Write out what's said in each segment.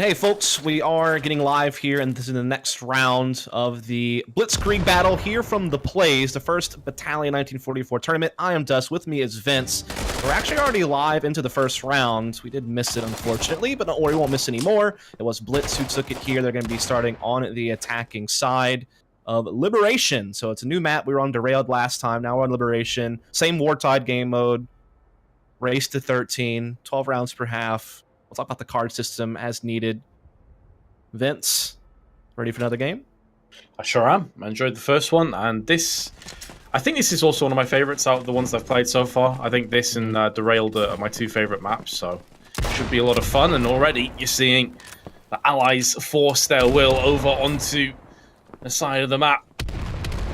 Hey folks, we are getting live here, and this is the next round of the Blitzkrieg battle here from the Plays, the first Battalion 1944 tournament. I am Dust, with me is Vince. We're actually already live into the first round. We did miss it, unfortunately, but don't worry, we won't miss any more. It was Blitz who took it here. They're going to be starting on the attacking side of Liberation. So it's a new map. We were on Derailed last time, now we're on Liberation. Same Wartide game mode, race to 13, 12 rounds per half. We'll talk about the card system as needed. Vince, ready for another game? I sure am. I enjoyed the first one, and I think this is also one of my favorites out of the ones I've played so far. I think this and Derailed are my two favorite maps, so it should be a lot of fun. And already you're seeing the allies force their will over onto the side of the map,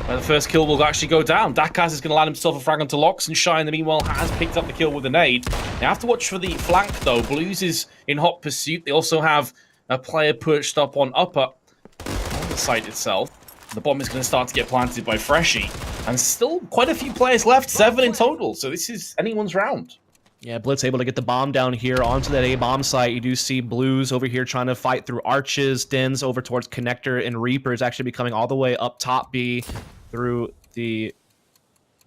where the first kill will actually go down. Dakaz is going to land himself a frag onto Locks, and Shy in the meanwhile has picked up the kill with a nade. You have to watch for the flank though. Blues is in hot pursuit. They also have a player perched up on upper on the site itself. The bomb is going to start to get planted by Freshie, and still quite a few players left, 7 in total, so this is anyone's round. Yeah, Blitz able to get the bomb down here onto that A-bomb site. You do see Blues over here trying to fight through arches. Dens over towards Connector, and Reaper is actually becoming all the way up top B through the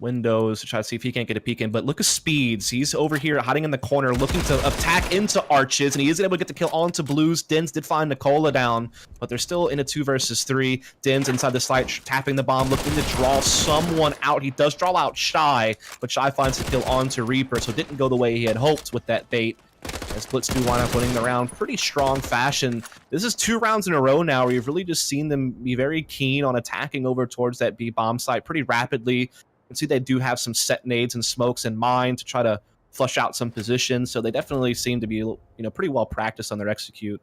windows to try to see if he can't get a peek in. But look at Speeds. He's over here hiding in the corner looking to attack into arches, and he isn't able to get the kill onto Blues. Dens did find Nicola down, but they're still in a 2 versus 3. Dens inside the site tapping the bomb, looking to draw someone out. He does draw out Shy, but Shy finds the kill onto Reaper, so it didn't go the way he had hoped with that bait, as Blitz do wind up winning the round pretty strong fashion. This is 2 rounds in a row now where you've really just seen them be very keen on attacking over towards that B bomb site pretty rapidly. You can see they do have some set nades and smokes in mind to try to flush out some positions, so they definitely seem to be, pretty well practiced on their execute.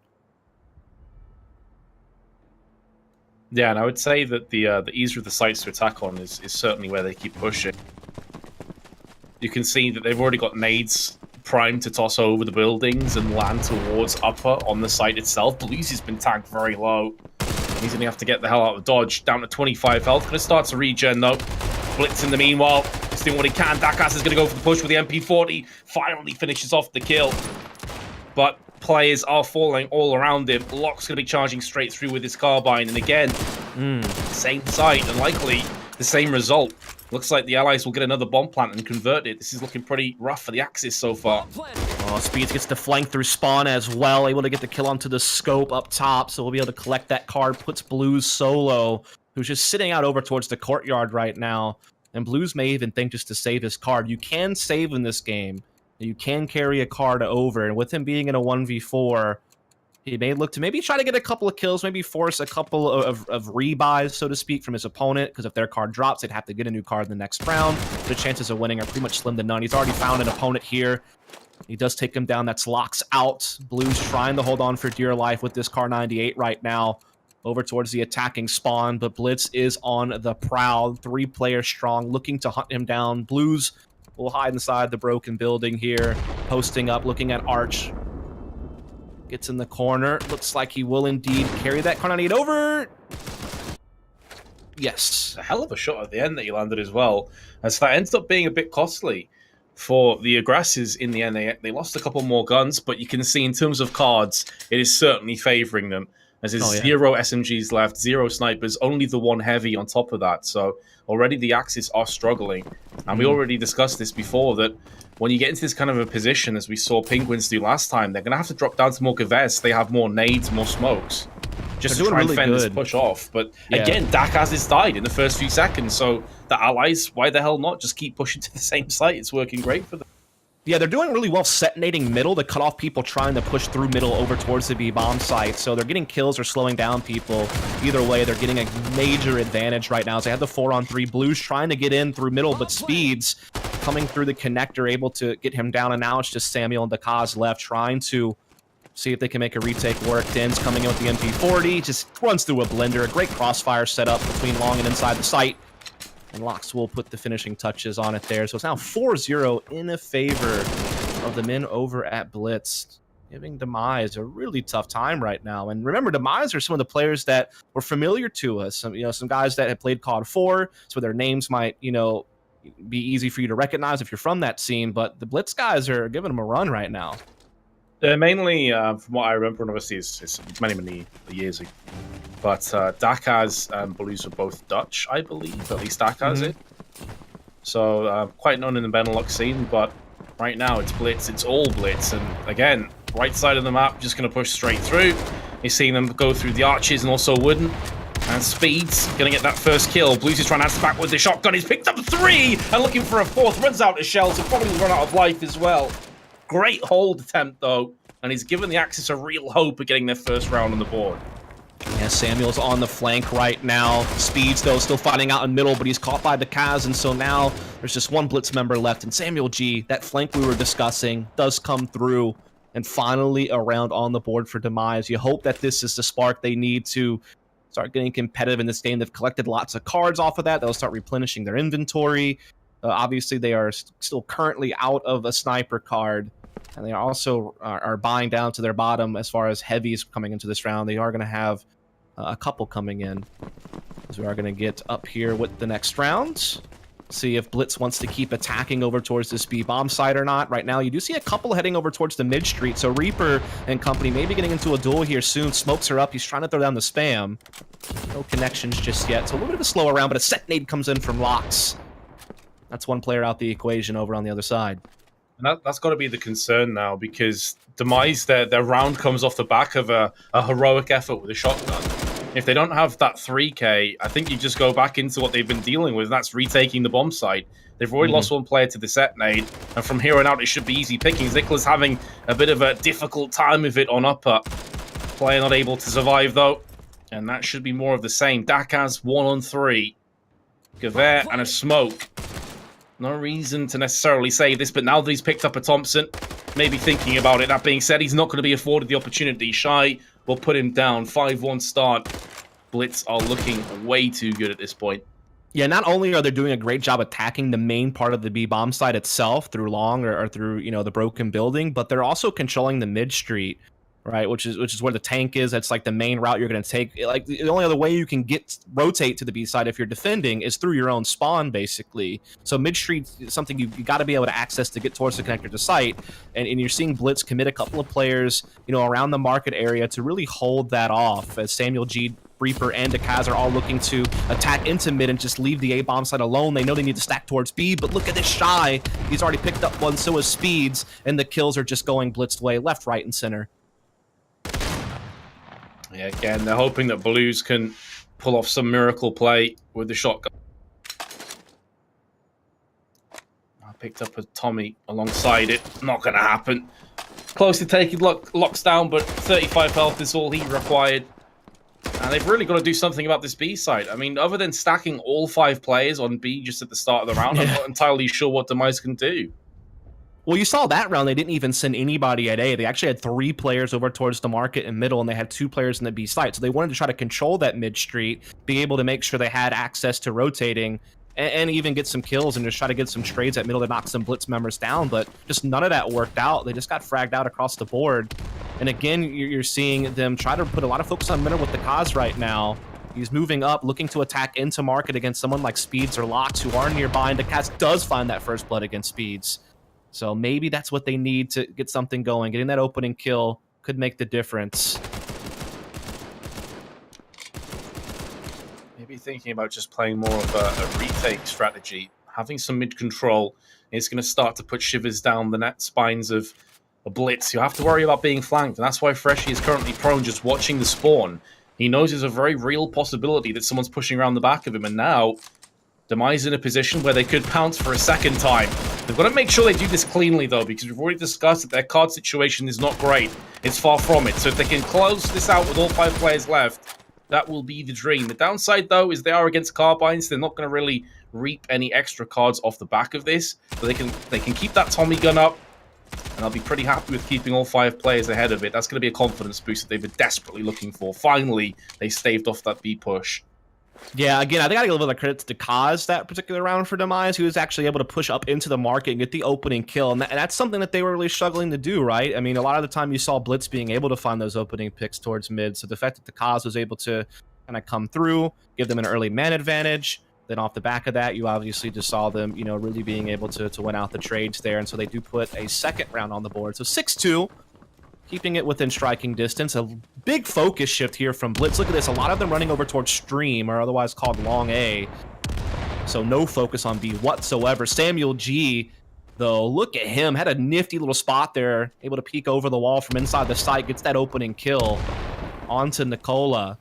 Yeah, and I would say that the easier of the sites to attack on is certainly where they keep pushing. You can see that they've already got nades primed to toss over the buildings and land towards upper on the site itself. Blues has been tagged very low. He's going to have to get the hell out of dodge. Down to 25 health. Going to start to regen though. Blitz in the meanwhile is doing what he can. Dakas is going to go for the push with the MP40. Finally finishes off the kill. But players are falling all around him. Locke's going to be charging straight through with his carbine. And again, same site and likely the same result. Looks like the allies will get another bomb plant and convert it. This is looking pretty rough for the Axis so far. Oh, Speeds gets to flank through spawn as well, able to get the kill onto the scope up top, so we'll be able to collect that card. Puts Blues solo, who's just sitting out over towards the courtyard right now. And Blues may even think just to save his card. You can save in this game. You can carry a card over, and with him being in a 1v4, he may look to maybe try to get a couple of kills, maybe force a couple of rebuys, so to speak, from his opponent, because if their card drops, they'd have to get a new card in the next round. The chances of winning are pretty much slim to none. He's already found an opponent here. He does take him down. That's Locks out. Blues trying to hold on for dear life with this Car 98 right now over towards the attacking spawn, but Blitz is on the prowl. 3 players strong, looking to hunt him down. Blues will hide inside the broken building here, posting up, looking at Arch. Gets in the corner. Looks like he will indeed carry that Car 98 over. Yes. A hell of a shot at the end that he landed as well, as that ends up being a bit costly for the aggressors in the end. They lost a couple more guns, but you can see in terms of cards, it is certainly favoring them. As there's 0 SMGs left, 0 snipers, only the 1 heavy on top of that. So already the Axis are struggling. And we already discussed this before, that when you get into this kind of a position, as we saw Penguins do last time, they're going to have to drop down to more Gaves. They have more nades, more smokes, just to try and fend this push off. But again, Dakaz has died in the first few seconds. So the allies, why the hell not? Just keep pushing to the same site. It's working great for them. Yeah, they're doing really well setinating middle to cut off people trying to push through middle over towards the B-bomb site. So they're getting kills or slowing down people. Either way, they're getting a major advantage right now. So they have the 4-on-3. Blues trying to get in through middle, but Speeds coming through the connector, able to get him down. And now it's just Samuel and Dakaz left trying to see if they can make a retake work. Den's coming in with the MP40. Just runs through a blender. A great crossfire setup between long and inside the site. And Locks will put the finishing touches on it there. So it's now 4-0 in favor of the men over at Blitz, giving Demise a really tough time right now. And remember, Demise are some of the players that were familiar to us. Some guys that had played COD 4, so their names might, be easy for you to recognize if you're from that scene. But the Blitz guys are giving them a run right now. Mainly, from what I remember, and obviously it's many years ago. But Dakaz and Blues were both Dutch, I believe. At least Dakaz is. So quite known in the Benelux scene, but right now it's Blitz. It's all Blitz. And again, right side of the map, just going to push straight through. You're seeing them go through the arches and also wooden. And Speed's going to get that first kill. Blues is trying to answer back with the shotgun. He's picked up 3 and looking for a 4th. Runs out of shells. He'll probably run out of life as well. Great hold attempt, though. And he's given the Axis a real hope of getting their first round on the board. Yeah, Samuel's on the flank right now. Speeds, though, still fighting out in middle, but he's caught by the Kaz, and so now there's just one Blitz member left. And Samuel G, that flank we were discussing, does come through, and finally a round on the board for Demise. You hope that this is the spark they need to start getting competitive in this game. They've collected lots of cards off of that. They'll start replenishing their inventory. Obviously, they are still currently out of a sniper card. And they also are buying down to their bottom as far as heavies coming into this round. They are going to have a couple coming in. As we are going to get up here with the next round. See if Blitz wants to keep attacking over towards this B-bomb site or not. Right now, you do see a couple heading over towards the mid-street. So Reaper and company may be getting into a duel here soon. Smokes are up. He's trying to throw down the spam. No connections just yet. So a little bit of a slower round, but a set nade comes in from Lox. That's one player out the equation over on the other side. And that's got to be the concern now, because Demise, their round comes off the back of a heroic effort with a shotgun. If they don't have that 3K, I think you just go back into what they've been dealing with, and that's retaking the bomb site. They've already lost one player to the set nade, and from here on out, it should be easy pickings. Nicola's having a bit of a difficult time with it on upper. Player not able to survive, though, and that should be more of the same. Dakaz, 1-on-3. Gavert and a smoke. No reason to necessarily say this, but now that he's picked up a Thompson, maybe thinking about it. That being said, he's not going to be afforded the opportunity. Shy will put him down. 5-1 start. Blitz are looking way too good at this point. Yeah, not only are they doing a great job attacking the main part of the B-bomb site itself through long or through, you know, the broken building, but they're also controlling the mid-street, right? Which is where the tank is. That's like the main route you're going to take. Like the only other way you can rotate to the B side if you're defending is through your own spawn, basically. So mid street is something you got to be able to access to get towards the connector to site. And you're seeing Blitz commit a couple of players, you know, around the market area to really hold that off. As Samuel G, Reaper, and Dakaz are all looking to attack into mid and just leave the A bomb site alone. They know they need to stack towards B, but look at this Shy. He's already picked up one, so is Speeds, and the kills are just going Blitzed way, left, right, and center. Yeah, again, they're hoping that Blues can pull off some miracle play with the shotgun. I picked up a Tommy alongside it. Not going to happen. Close to taking Locks down, but 35 health is all he required. And they've really got to do something about this B side. I mean, other than stacking all 5 players on B just at the start of the round, I'm not entirely sure what Demise can do. Well, you saw that round, they didn't even send anybody at A. They actually had 3 players over towards the market and middle, and they had 2 players in the B site. So they wanted to try to control that mid-street, be able to make sure they had access to rotating, and even get some kills and just try to get some trades at middle to knock some Blitz members down. But just none of that worked out. They just got fragged out across the board. And again, you're seeing them try to put a lot of focus on middle with the Kaz right now. He's moving up, looking to attack into market against someone like Speeds or Lox, who are nearby, and the Kaz does find that first blood against Speeds. So maybe that's what they need to get something going. Getting that opening kill could make the difference. Maybe thinking about just playing more of a retake strategy. Having some mid-control is going to start to put shivers down the net spines of a Blitz. You have to worry about being flanked, and that's why Freshie is currently prone just watching the spawn. He knows there's a very real possibility that someone's pushing around the back of him, and now Demise in a position where they could pounce for a second time. They've got to make sure they do this cleanly, though, because we've already discussed that their card situation is not great. It's far from it. So if they can close this out with all 5 players left, that will be the dream. The downside, though, is they are against carbines. They're not going to really reap any extra cards off the back of this. But they can keep that Tommy gun up, and I'll be pretty happy with keeping all 5 players ahead of it. That's going to be a confidence boost that they've been desperately looking for. Finally, they staved off that B push. Yeah, again, I think I gotta give a little credit to Kaz that particular round for Demise, who was actually able to push up into the market and get the opening kill. And that's something that they were really struggling to do, right? I mean, a lot of the time you saw Blitz being able to find those opening picks towards mid. So the fact that the Kaz was able to kind of come through, give them an early man advantage. Then off the back of that, you obviously just saw them, you know, really being able to win out the trades there. And so they do put a second round on the board. So 6-2. keeping it within striking distance. A big focus shift here from Blitz. Look at this. A lot of them running over towards Stream, or otherwise called Long A. So no focus on B whatsoever. Samuel G, though, look at him. Had a nifty little spot there. Able to peek over the wall from inside the site. Gets that opening kill. Onto Nicola.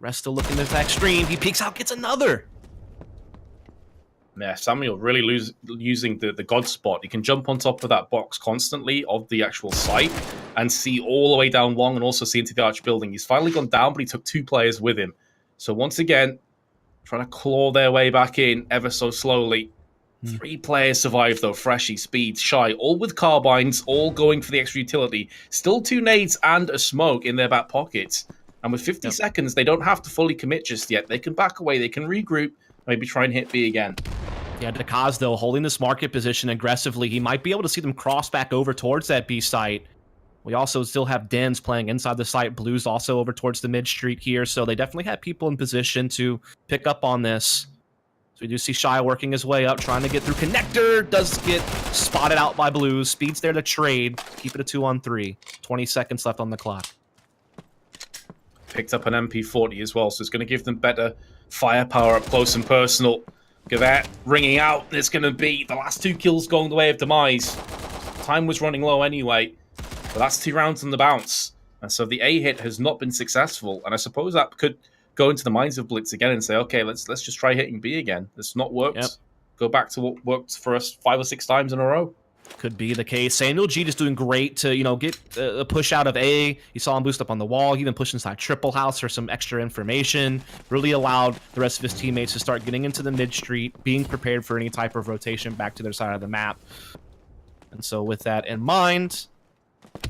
Rest still looking at that Stream. He peeks out, gets another. Yeah, Samuel really using the God spot. He can jump on top of that box constantly of the actual site and see all the way down long and also see into the arch building. He's finally gone down, but he took 2 players with him. So once again, trying to claw their way back in ever so slowly. 3 players survived though. Freshy, Speed, Shy, all with carbines, all going for the extra utility. Still 2 nades and a smoke in their back pockets. And with 50 seconds, they don't have to fully commit just yet. They can back away, they can regroup, maybe try and hit B again. Yeah, Demise, though, holding this market position aggressively. He might be able to see them cross back over towards that B site. We also still have Dens playing inside the site. Blues also over towards the mid streak here. So they definitely have people in position to pick up on this. So we do see Shy working his way up, trying to get through. Connector does get spotted out by Blues. Speed's there to trade. Keep it a 2-on-3. 20 seconds left on the clock. Picked up an MP40 as well, so it's going to give them better firepower up close and personal. Gavette ringing out. It's going to be the last 2 kills going the way of Demise. Time was running low anyway, but that's 2 rounds on the bounce. And so the A hit has not been successful. And I suppose that could go into the minds of Blitz again and say, okay, let's just try hitting B again. It's not worked. Yep. Go back to what worked for us 5 or 6 times in a row. Could be the case. Samuel G just doing great to, get a push out of A. You saw him boost up on the wall. He even pushed inside Triple House for some extra information. Really allowed the rest of his teammates to start getting into the mid-street, being prepared for any type of rotation back to their side of the map. And so with that in mind,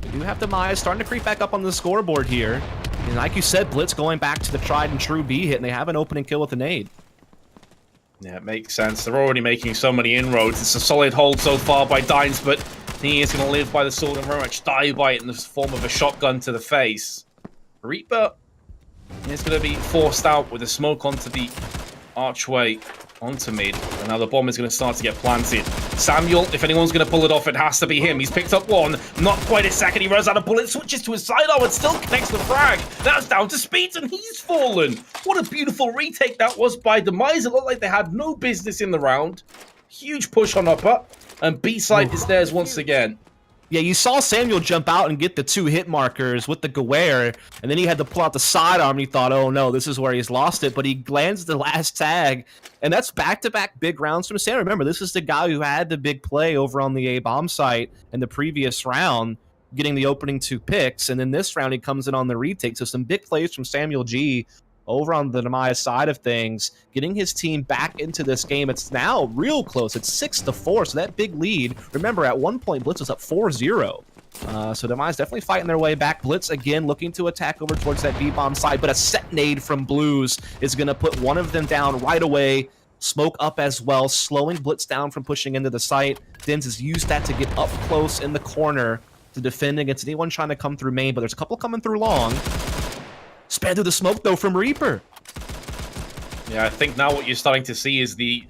we do have Demise starting to creep back up on the scoreboard here. And like you said, Blitz going back to the tried and true B hit, and they have an opening kill with a nade. Yeah, it makes sense. They're already making so many inroads. It's a solid hold so far by Dines, but he is going to live by the sword and very much die by it in the form of a shotgun to the face. Reaper is going to be forced out with a smoke onto the archway onto mid. And now the bomb is going to start to get planted. Samuel, if anyone's going to pull it off, it has to be him. He's picked up one. Not quite a second. He runs out of bullets, switches to his sidearm, and still connects the frag. That's down to Speeds, and he's fallen. What a beautiful retake that was by Demise. It looked like they had no business in the round. Huge push on upper, and B-side is theirs once again. Yeah, you saw Samuel jump out and get the 2 hit markers with the Guerre, and then he had to pull out the sidearm, and he thought, oh no, this is where he's lost it, but he lands the last tag, and that's back-to-back big rounds from Sam. Remember, this is the guy who had the big play over on the A-bomb site in the previous round, getting the opening 2 picks, and then this round he comes in on the retake, so some big plays from Samuel G over on the Demise side of things, getting his team back into this game. It's now real close. It's 6-4, so that big lead. Remember, at one point, Blitz was up 4-0. So Demise definitely fighting their way back. Blitz, again, looking to attack over towards that B-bomb side, but a set nade from Blues is going to put one of them down right away. Smoke up as well, slowing Blitz down from pushing into the site. Dens has used that to get up close in the corner to defend against anyone trying to come through main, but there's a couple coming through long. Span through the smoke, though, from Reaper. Yeah, I think now what you're starting to see is the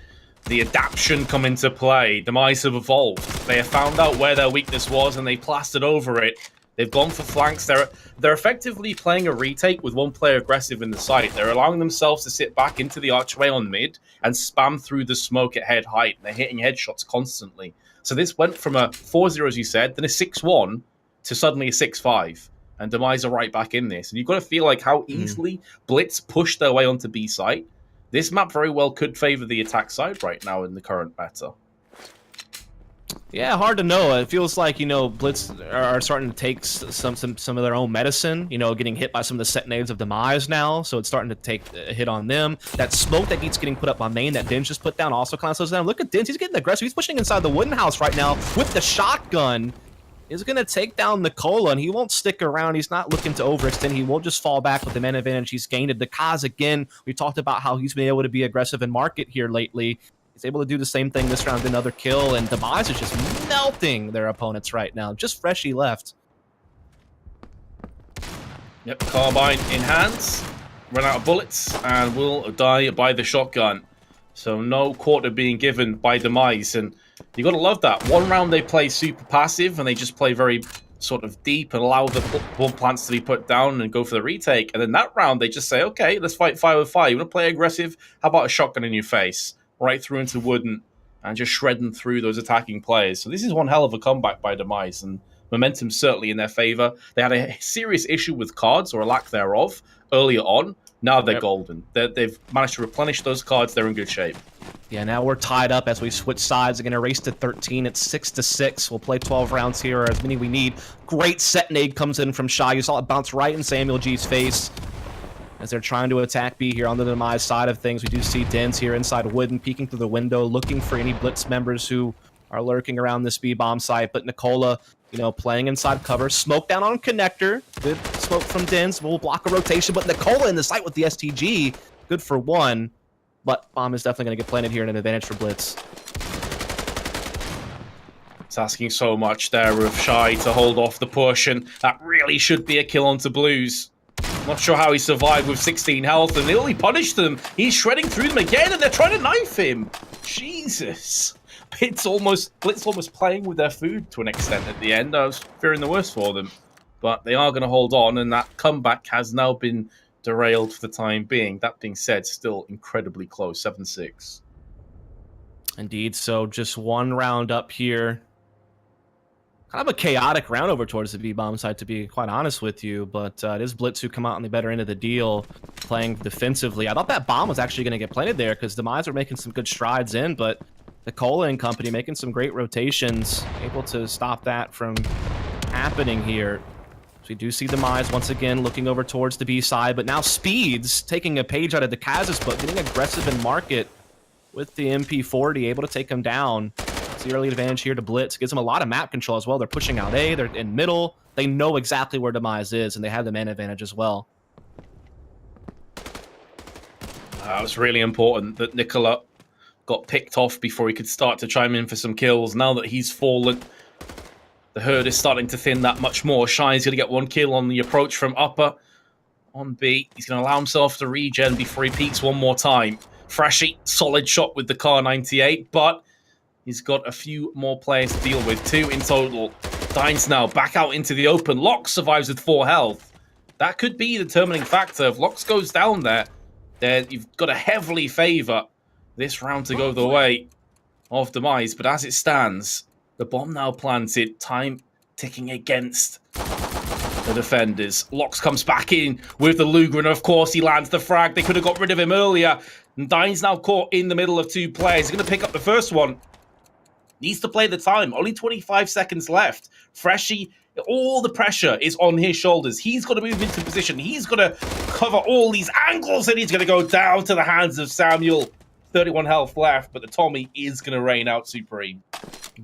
adaptation come into play. Demise have evolved. They have found out where their weakness was, and they plastered over it. They've gone for flanks. They're effectively playing a retake with one player aggressive in the site. They're allowing themselves to sit back into the archway on mid and spam through the smoke at head height. They're hitting headshots constantly. So this went from a 4-0, as you said, then a 6-1 to suddenly a 6-5. And Demise are right back in this. And you've got to feel like how easily Blitz pushed their way onto B site. This map very well could favor the attack side right now in the current meta. Yeah, hard to know. It feels like, Blitz are starting to take some of their own medicine, getting hit by some of the set nades of Demise now, so it's starting to take a hit on them. That smoke that keeps getting put up on main that Dens just put down also kind of slows down. Look at Dens, he's getting aggressive. He's pushing inside the wooden house right now with the shotgun. He's going to take down Nicola, and he won't stick around. He's not looking to overextend. He will just fall back with the man advantage he's gained. The Kaz, again, we talked about how he's been able to be aggressive in market here lately. He's able to do the same thing this round, another kill, and Demise is just melting their opponents right now. Just freshly left. Yep, carbine in hands, run out of bullets, and will die by the shotgun. So no quarter being given by Demise, and you got to love that. One round they play super passive, and they just play very sort of deep and allow the bomb plants to be put down and go for the retake. And then that round, they just say, okay, let's fight fire with fire. You want to play aggressive? How about a shotgun in your face? Right through into Wooden and just shredding through those attacking players. So this is one hell of a comeback by Demise, and momentum certainly in their favor. They had a serious issue with cards, or a lack thereof, earlier on. Now they're golden. They've managed to replenish those cards. They're in good shape. Yeah, now we're tied up as we switch sides. We're going to race to 13. It's 6-6. We'll play 12 rounds here, or as many we need. Great set nade comes in from Shy. You saw it bounce right in Samuel G's face as they're trying to attack B here on the Demise side of things. We do see Dens here inside Wooden, peeking through the window, looking for any Blitz members who are lurking around this B bomb site. But Nicola, you know, playing inside cover. Smoke down on connector. Good smoke from Dens. We'll block a rotation, but Nicola in the site with the STG. Good for one. But bomb is definitely going to get planted here and an advantage for Blitz. It's asking so much there of Shy to hold off the push, and that really should be a kill onto Blues. Not sure how he survived with 16 health, and they only punished them. He's shredding through them again, and they're trying to knife him. Jesus. Blitz almost playing with their food to an extent at the end. I was fearing the worst for them. But they are going to hold on, and that comeback has now been derailed for the time being. That being said, still incredibly close, 7-6. Indeed, so just one round up here. Kind of a chaotic round over towards the B-bomb side, to be quite honest with you, but it is Blitz who come out on the better end of the deal, playing defensively. I thought that bomb was actually going to get planted there, because Demise were making some good strides in, but Nicola and company making some great rotations, able to stop that from happening here. So we do see Demise once again looking over towards the B side, but now Speeds taking a page out of the Kaz's book, getting aggressive in market with the MP40, able to take him down. It's the early advantage here to Blitz. Gives them a lot of map control as well. They're pushing out A, they're in middle. They know exactly where Demise is, and they have the man advantage as well. It was really important that Nicola got picked off before he could start to chime in for some kills. Now that he's fallen, the herd is starting to thin that much more. Shy's going to get one kill on the approach from upper. On B, he's going to allow himself to regen before he peeks one more time. Freshy, solid shot with the Car 98, but he's got a few more players to deal with. 2 in total. Dines now back out into the open. Lox survives with 4 health. That could be the determining factor. If Lox goes down there, then you've got to heavily favor this round to go the way of Demise. But as it stands, the bomb now planted, time ticking against the defenders. Lox comes back in with the Luger, and of course he lands the frag. They could have got rid of him earlier. And Dine's now caught in the middle of 2 players. He's going to pick up the first one. Needs to play the time. Only 25 seconds left. Freshy, all the pressure is on his shoulders. He's got to move into position. He's got to cover all these angles, and he's going to go down to the hands of Samuel. 31 health left, but the Tommy is going to reign out supreme.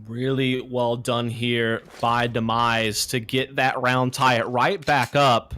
Really well done here by Demise to get that round, tie it right back up.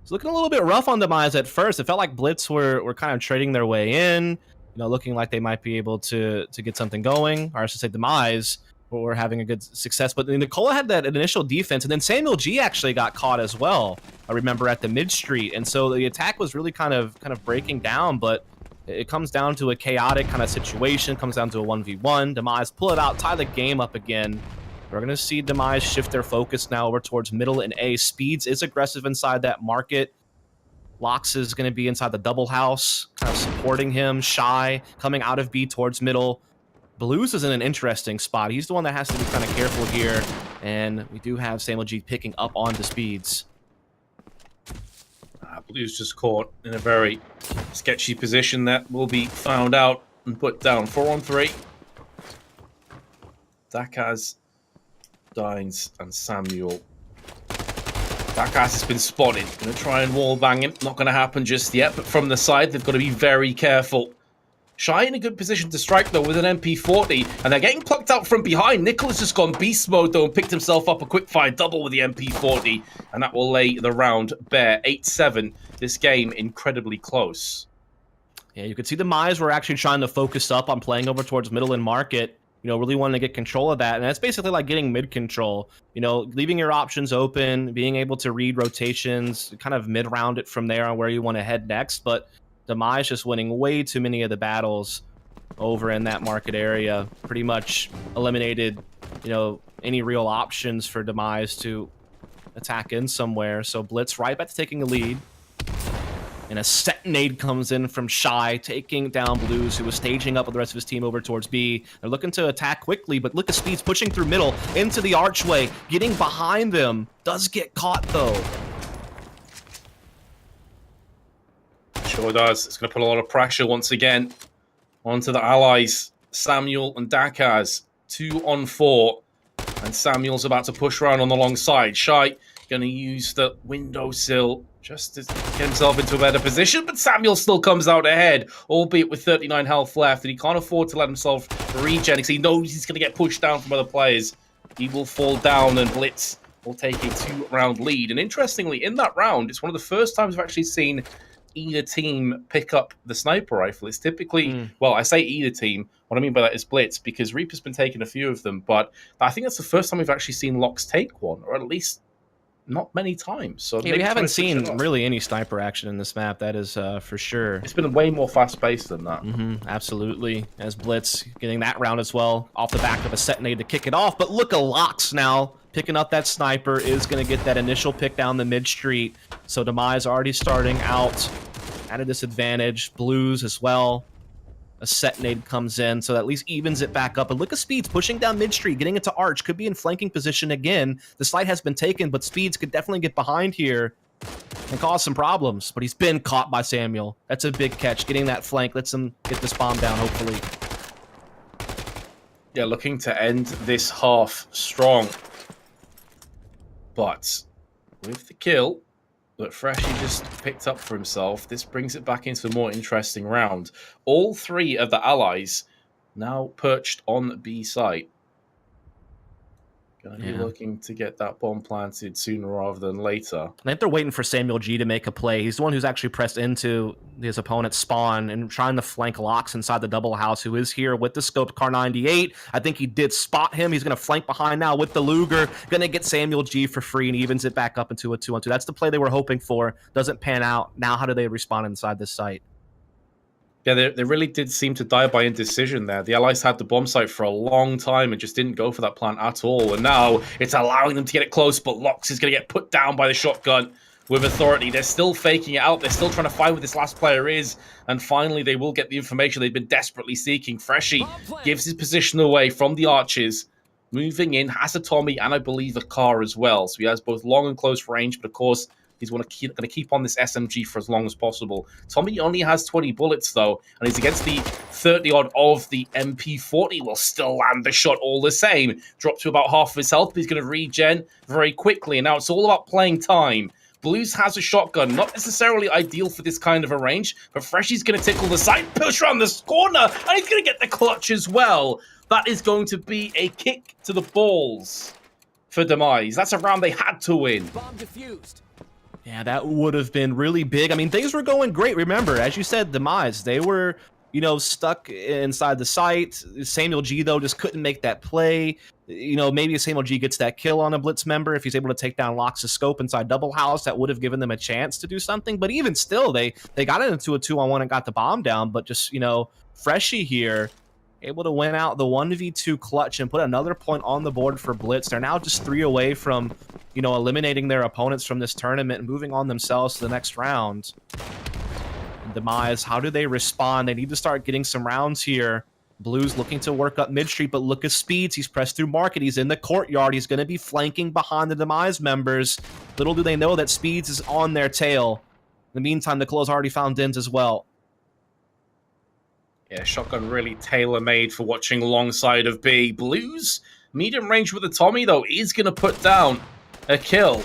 It's looking a little bit rough on Demise at first. It felt like Blitz were kind of trading their way in, you know, looking like they might be able to get something going, or I should say Demise were having a good success. But Nicola had that initial defense, and then Samuel G actually got caught as well, I remember, at the mid street, and so the attack was really kind of breaking down, but it comes down to a chaotic kind of situation, comes down to a 1v1. Demise pull it out, tie the game up again. We're going to see Demise shift their focus now over towards middle and A. Speeds is aggressive inside that market. Lox is going to be inside the double house, kind of supporting him. Shy coming out of B towards middle. Blues is in an interesting spot. He's the one that has to be kind of careful here. And we do have Samuel G picking up on the Speeds. Blues just caught in a very sketchy position that will be found out and put down. 4-on-3. Dakaz, Dines, and Samuel. Dakaz has been spotted. Going to try and wall bang him. Not going to happen just yet, but from the side, they've got to be very careful. Shy in a good position to strike, though, with an MP40, and they're getting plucked out from behind. Nicola's just gone beast mode, though, and picked himself up a quick fire double with the MP40, and that will lay the round bare. 8-7. This game incredibly close. Yeah, you could see the Demise were actually trying to focus up on playing over towards middle and market, you know, really wanting to get control of that, and that's basically like getting mid control, you know, leaving your options open, being able to read rotations, kind of mid-round it from there on where you want to head next, but Demise just winning way too many of the battles over in that market area. Pretty much eliminated, you know, any real options for Demise to attack in somewhere. So Blitz right back to taking a lead. And a set nade comes in from Shy, taking down Blues, who was staging up with the rest of his team over towards B. They're looking to attack quickly, but look at Speed's pushing through middle into the archway, getting behind them. Does get caught, though. Sure does. It's going to put a lot of pressure once again onto the allies. Samuel and Dakaz, 2 on 4. And Samuel's about to push around on the long side. Shy going to use the windowsill just to get himself into a better position, but Samuel still comes out ahead, albeit with 39 health left, and he can't afford to let himself regen because he knows he's going to get pushed down from other players. He will fall down, and Blitz will take a 2-round lead. And interestingly, in that round, it's one of the first times we've actually seen either team pick up the sniper rifle. It's typically, well, I say either team. What I mean by that is Blitz, because Reaper's been taking a few of them, but I think that's the first time we've actually seen Lox take one, or at least not many times. So yeah, we haven't seen really any sniper action in this map, that is for sure. It's been way more fast-paced than that. Absolutely. As Blitz getting that round as well, off the back of a set nade to kick it off. But look at Lox now, picking up that sniper, is going to get that initial pick down the mid-street. So Demise already starting out at a disadvantage. Blues as well. A set nade comes in, so that at least evens it back up. And look at Speeds pushing down mid-street, getting into Arch. Could be in flanking position again. The site has been taken, but Speeds could definitely get behind here and cause some problems. But he's been caught by Samuel. That's a big catch. Getting that flank lets him get this bomb down, hopefully. Yeah, looking to end this half strong. But with the kill that Freshie just picked up for himself, this brings it back into a more interesting round. All 3 of the allies now perched on the B site. Gonna be looking to get that bomb planted sooner rather than later. I think they're waiting for Samuel G to make a play. He's the one who's actually pressed into his opponent's spawn and trying to flank Lox inside the double house, who is here with the scoped Car 98. I think he did spot him. He's going to flank behind now with the Luger. Going to get Samuel G for free and evens it back up into a 2-on-2. That's the play they were hoping for. Doesn't pan out. Now how do they respond inside this site? Yeah, they really did seem to die by indecision there. The Allies had the bomb site for a long time and just didn't go for that plan at all. And now it's allowing them to get it close, but Lox is going to get put down by the shotgun with authority. They're still faking it out. They're still trying to find where this last player is. And finally, they will get the information they've been desperately seeking. Freshie gives his position away from the archers. Moving in, has a Tommy and I believe a car as well. So he has both long and close range, but of course, he's going to keep on this SMG for as long as possible. Tommy only has 20 bullets, though, and he's against the 30-odd of the MP40. Will still land the shot all the same. Drop to about half of his health, but he's going to regen very quickly. And now it's all about playing time. Blues has a shotgun, not necessarily ideal for this kind of a range, but Freshie's going to tickle the side, push around this corner, and he's going to get the clutch as well. That is going to be a kick to the balls for Demise. That's a round they had to win. Bomb defused. Yeah, that would have been really big. I mean, things were going great. Remember, as you said, Demise, they were, stuck inside the site. Samuel G, though, just couldn't make that play. Maybe Samuel G gets that kill on a Blitz member. If he's able to take down Lox's scope inside double house, that would have given them a chance to do something. But even still, they got it into a 2-on-1 and got the bomb down. But just, Freshie here, able to win out the 1v2 clutch and put another point on the board for Blitz. They're now just 3 away from, eliminating their opponents from this tournament and moving on themselves to the next round. And Demise, how do they respond? They need to start getting some rounds here. Blues looking to work up mid-street, but look at Speeds. He's pressed through market. He's in the courtyard. He's going to be flanking behind the Demise members. Little do they know that Speeds is on their tail. In the meantime, the Claw's already found Dins as well. Yeah, shotgun really tailor-made for watching alongside of B. Blues, medium range with the Tommy, though, is going to put down a kill.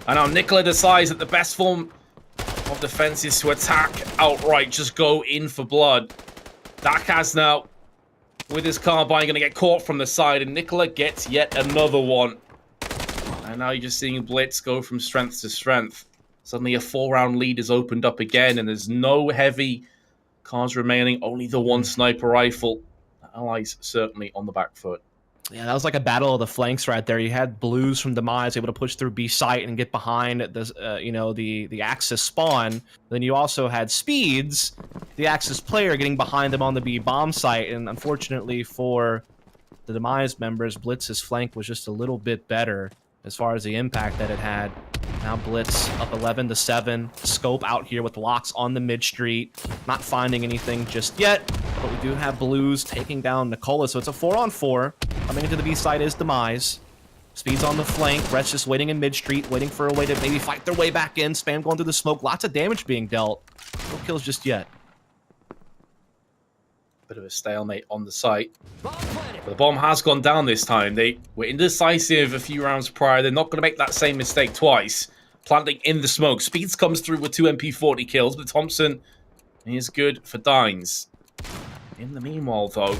And now Nicola decides that the best form of defense is to attack outright, just go in for blood. Dakaz now, with his carbine, going to get caught from the side, and Nicola gets yet another one. And now you're just seeing Blitz go from strength to strength. Suddenly a 4-round lead is opened up again, and there's no heavy cars remaining, only the one sniper rifle. The Allies certainly on the back foot. Yeah, that was like a battle of the flanks right there. You had Blues from Demise able to push through B site and get behind the the Axis spawn. Then you also had Speeds, the Axis player, getting behind them on the B bomb site. And unfortunately for the Demise members, Blitz's flank was just a little bit better. as far as the impact that it had. Now Blitz up 11-7. Scope out here with locks on the mid street. Not finding anything just yet, but we do have Blues taking down Nicola. So it's a 4-on-4. Coming into the B side is Demise. Speed's on the flank. Brett's just waiting in mid street, waiting for a way to maybe fight their way back in. Spam going through the smoke. Lots of damage being dealt. No kills just yet. Bit of a stalemate on the site. But the bomb has gone down this time. They were indecisive a few rounds prior. They're not going to make that same mistake twice. Planting in the smoke. Speeds comes through with 2 MP40 kills, but Thompson is good for Dines. In the meanwhile, though,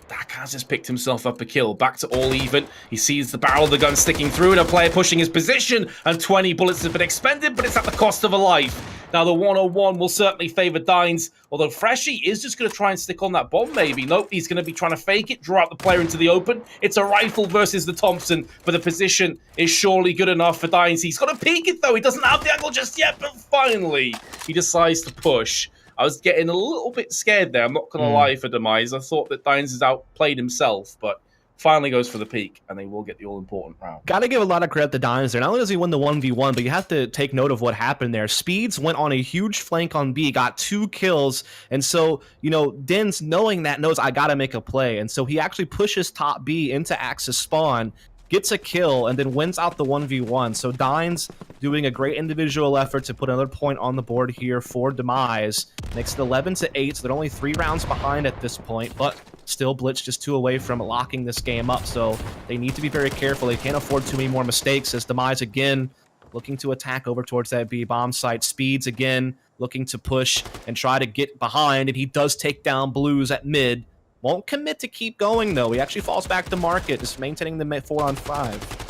Dakaz has picked himself up a kill. Back to all even. He sees the barrel of the gun sticking through and a player pushing his position, and 20 bullets have been expended, but it's at the cost of a life. Now, the 101 will certainly favor Dines, although Freshy is just going to try and stick on that bomb, maybe. Nope, he's going to be trying to fake it, draw out the player into the open. It's a rifle versus the Thompson, but the position is surely good enough for Dines. He's got to peek it, though. He doesn't have the angle just yet, but finally, he decides to push. I was getting a little bit scared there, I'm not going to lie, for Demise. I thought that Dines has outplayed himself, but finally goes for the peak, and they will get the all-important round. Got to give a lot of credit to Dines there. Not only does he win the 1v1, but you have to take note of what happened there. Speeds went on a huge flank on B, got 2 kills, and so, you know, Dins, knowing that, knows I got to make a play, and so he actually pushes top B into Axis spawn, gets a kill, and then wins out the 1v1. So Dines doing a great individual effort to put another point on the board here for Demise. Makes it 11-8, so they're only 3 rounds behind at this point, but still Blitz just 2 away from locking this game up. So they need to be very careful. They can't afford too many more mistakes as Demise again looking to attack over towards that B bomb site. Speeds again looking to push and try to get behind, and he does take down Blues at mid. Won't commit to keep going, though. He actually falls back to market, just maintaining the 4-on-5.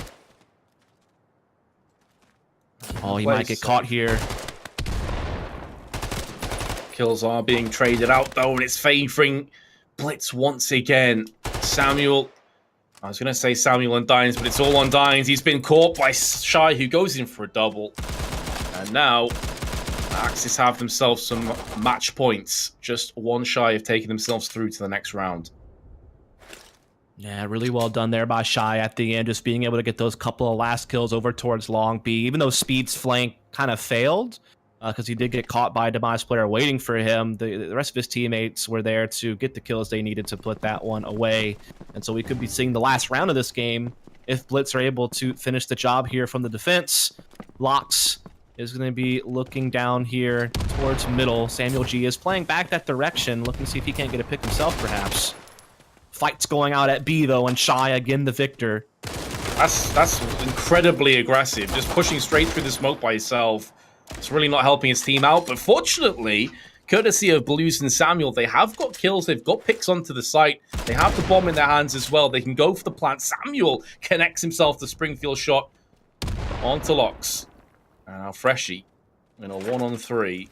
Oh, he might get caught here. Kills are being traded out, though, and it's favoring Blitz once again. Samuel, I was going to say Samuel and Dines, but it's all on Dines. He's been caught by Shy, who goes in for a double. And now Axis have themselves some match points, just 1 shy of taking themselves through to the next round. Yeah, really well done there by Shy at the end, just being able to get those couple of last kills over towards Long B, even though Speed's flank kind of failed, because he did get caught by a Demise player waiting for him. The rest of his teammates were there to get the kills they needed to put that one away, and so we could be seeing the last round of this game if Blitz are able to finish the job here from the defense. Locks is going to be looking down here towards middle. Samuel G is playing back that direction, looking to see if he can't get a pick himself, perhaps. Fight's going out at B, though, and Shy, again, the victor. That's incredibly aggressive, just pushing straight through the smoke by himself. It's really not helping his team out, but fortunately, courtesy of Blues and Samuel, they have got kills, they've got picks onto the site, they have the bomb in their hands as well, they can go for the plant. Samuel connects himself to Springfield shot onto Locks. And now Freshy in a 1-on-3.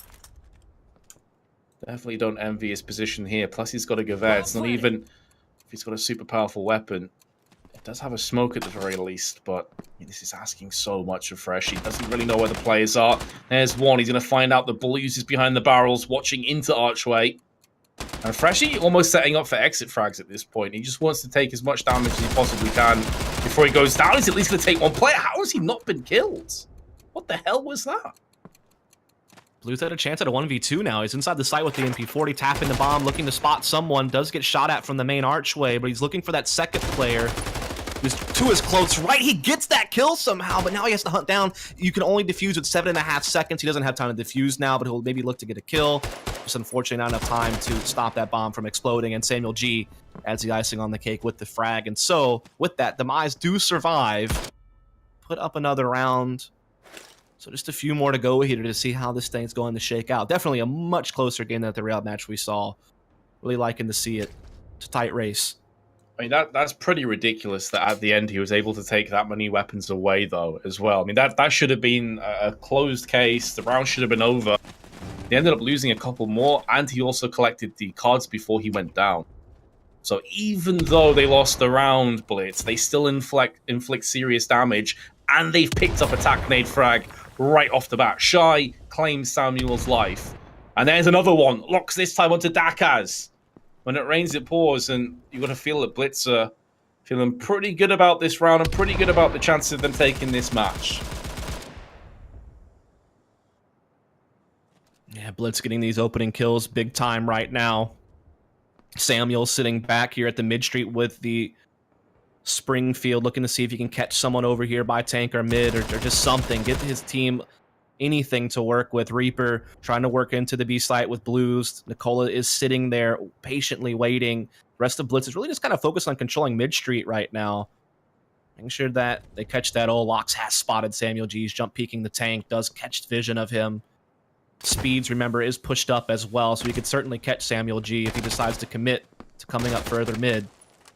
Definitely don't envy his position here. Plus he's got a Gewehr. It's not even if he's got a super powerful weapon. It does have a smoke at the very least, but I mean, this is asking so much of Freshy. Doesn't really know where the players are. There's one. He's going to find out the Blues is behind the barrels, watching into Archway. And Freshy almost setting up for exit frags at this point. He just wants to take as much damage as he possibly can before he goes down. He's at least going to take 1 player. How has he not been killed? What the hell was that? Blues had a chance at a 1v2 now. He's inside the site with the MP40, tapping the bomb, looking to spot someone. Does get shot at from the main archway, but he's looking for that second player who's to his close right. He gets that kill somehow, but now he has to hunt down. You can only defuse with 7.5 seconds. He doesn't have time to defuse now, but he'll maybe look to get a kill. Just unfortunately not enough time to stop that bomb from exploding, and Samuel G adds the icing on the cake with the frag. And so, with that, Demise do survive. Put up another round. So just a few more to go here to see how this thing's going to shake out. Definitely a much closer game than the real match we saw. Really liking to see it. It's a tight race. I mean, that's pretty ridiculous that at the end he was able to take that many weapons away, though, as well. I mean, that should have been a closed case. The round should have been over. They ended up losing a couple more, and he also collected the cards before he went down. So even though they lost the round, Blitz, they still inflict serious damage, and they've picked up attack nade frag right off the bat. Shy claims Samuel's life. And there's another one. Locks this time onto Dakaz. When it rains, it pours, and you've got to feel that Blitz are Feeling pretty good about this round and pretty good about the chances of them taking this match. Yeah, Blitz getting these opening kills big time right now. Samuel sitting back here at the mid street with the Springfield, looking to see if he can catch someone over here by tank or mid or just something. Get his team anything to work with. Reaper trying to work into the B site with Blues. Nicola is sitting there patiently waiting. The rest of Blitz is really just kind of focused on controlling mid street right now. Making sure that they catch that. Oh, Lox has spotted Samuel G's jump peeking the tank. Does catch vision of him. Speeds, remember, is pushed up as well, so he could certainly catch Samuel G if he decides to commit to coming up further mid.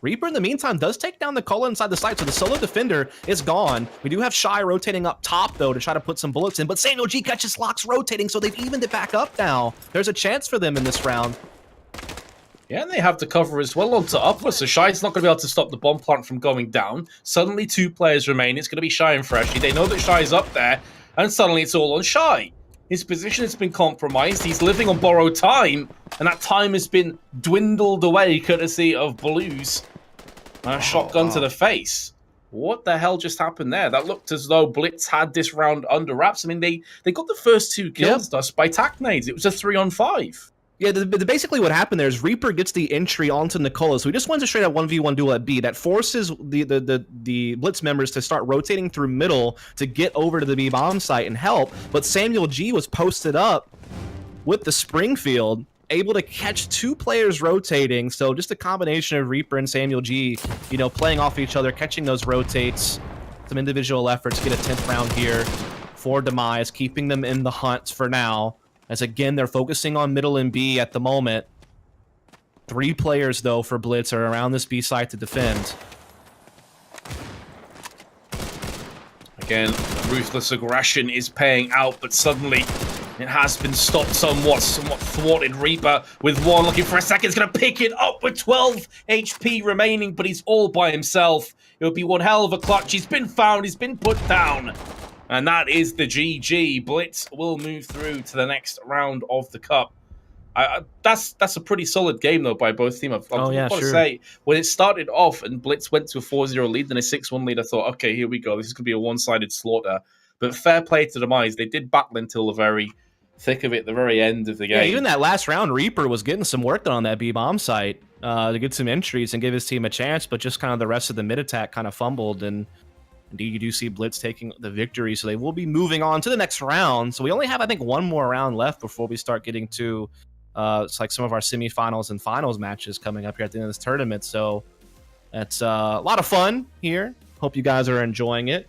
Reaper, in the meantime, does take down Nicola inside the site, so the solo defender is gone. We do have Shy rotating up top, though, to try to put some bullets in, but Samuel G catches Lox rotating, so they've evened it back up now. There's a chance for them in this round. Yeah, and they have the cover as well onto upper, so Shy's not going to be able to stop the bomb plant from going down. Suddenly 2 players remain. It's going to be Shy and Freshy. They know that Shy's up there, and suddenly it's all on Shy. His position has been compromised. He's living on borrowed time, and that time has been dwindled away courtesy of Blues. And a shotgun to the face. What the hell just happened there? That looked as though Blitz had this round under wraps. I mean, they got the first 2 kills thus by tac nades. It was a 3-on-5. Yeah, basically what happened there is Reaper gets the entry onto Nicola, so he just wins a straight up 1v1 duel at B. That forces the Blitz members to start rotating through middle to get over to the B bomb site and help, but Samuel G was posted up with the Springfield, able to catch 2 players rotating, so just a combination of Reaper and Samuel G, you know, playing off each other, catching those rotates, some individual efforts, get a 10th round here for Demise, keeping them in the hunt for now. As again, they're focusing on middle and B at the moment. 3 players, though, for Blitz are around this B site to defend. Again, ruthless aggression is paying out, but suddenly it has been stopped somewhat thwarted. Reaper with 1 looking for a second. He's going to pick it up with 12 HP remaining, but he's all by himself. It'll be one hell of a clutch. He's been found. He's been put down. And that is the GG. Blitz will move through to the next round of the Cup. That's a pretty solid game, though, by both teams. I've got to say, when it started off and Blitz went to a 4-0 lead, then a 6-1 lead, I thought, okay, here we go. This is going to be a one-sided slaughter. But fair play to Demise. They did battle until the very thick of it, the very end of the game. Yeah, even that last round, Reaper was getting some work done on that B-bomb site to get some entries and give his team a chance, but just kind of the rest of the mid-attack kind of fumbled, and indeed, you do see Blitz taking the victory, so they will be moving on to the next round. So we only have, I think, 1 more round left before we start getting to it's like some of our semifinals and finals matches coming up here at the end of this tournament. So it's a lot of fun here. Hope you guys are enjoying it.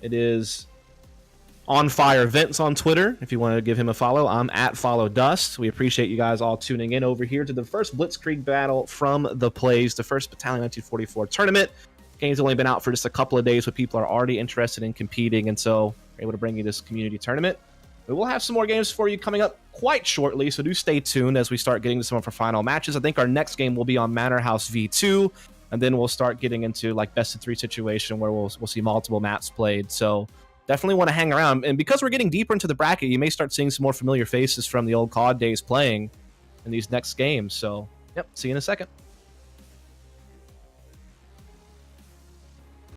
It is On Fire Vince on Twitter. If you want to give him a follow, I'm at FollowDust. We appreciate you guys all tuning in over here to the first Blitzkrieg battle from the Plays, the 1st Battalion 1944 tournament. Game's only been out for just a couple of days, but people are already interested in competing, and so we're able to bring you this community tournament. We will have some more games for you coming up quite shortly, so do stay tuned as we start getting to some of our final matches. I think our next game will be on Manor House V2, and then we'll start getting into like best-of-3 situation where we'll see multiple maps played. So definitely want to hang around, and because we're getting deeper into the bracket, you may start seeing some more familiar faces from the old COD days playing in these next games. So, yep, see you in a second.